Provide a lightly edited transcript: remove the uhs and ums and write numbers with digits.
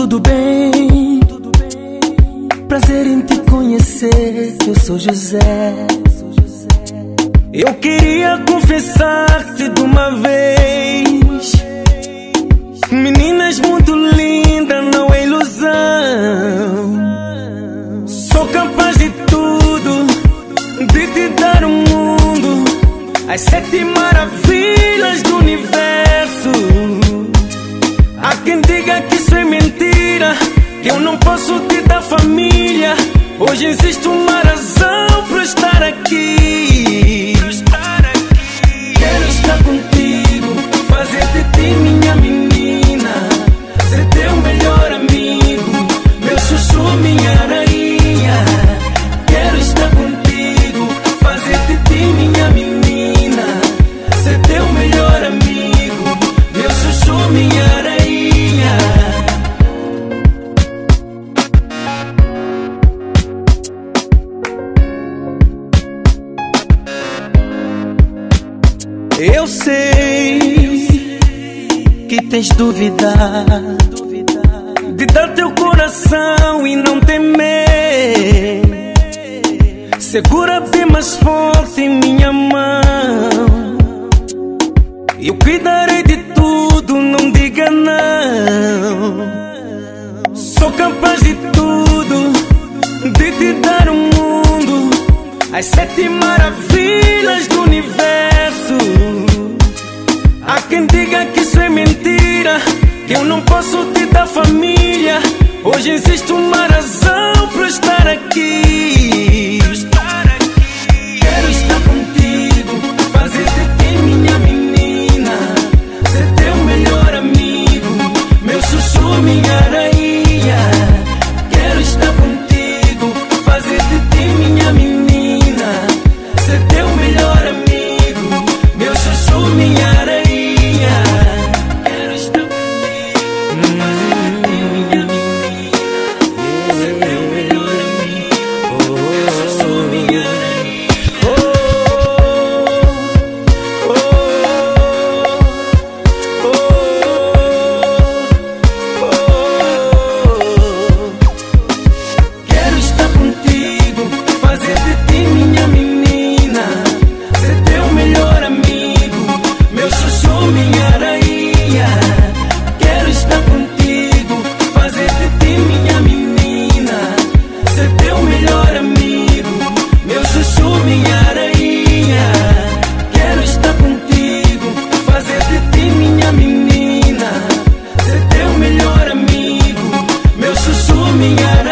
Tudo bem, prazer em te conhecer. Eu sou José. Eu queria confessar-te de uma vez, meninas muito lindas, não é ilusão. Sou capaz de tudo, de te dar um mundo, as 7 maravilhas do universo. Há quem diga que isso é mentira, que eu não posso te dar família. Hoje existe uma razão pra eu estar aqui. Quero estar contigo, fazer de ti minha menina, ser teu melhor amigo, meu chuchu, minha rainha. Quero estar contigo, fazer de ti minha menina, ser teu melhor amigo, meu chuchu, minha rainha. Eu sei que tens dúvida de dar teu coração e não temer. Segura bem mais forte em minha mão, eu cuidarei de tudo, não diga não. Sou capaz de tudo, de te dar um mundo, as 7 maravilhas do universo. Há quem diga que isso é mentira, que eu não posso te dar família. Hoje existe uma razão pra eu estar aqui. Quero estar contigo, fazer de ti minha menina, ser teu melhor amigo, meu chuchu, minha rainha. Quero estar contigo, fazer de ti minha menina, ser teu melhor amigo, meu chuchu, minha rainha. Quero estar contigo, fazer de ti minha menina, ser teu melhor amigo, meu chuchu, minha rainha.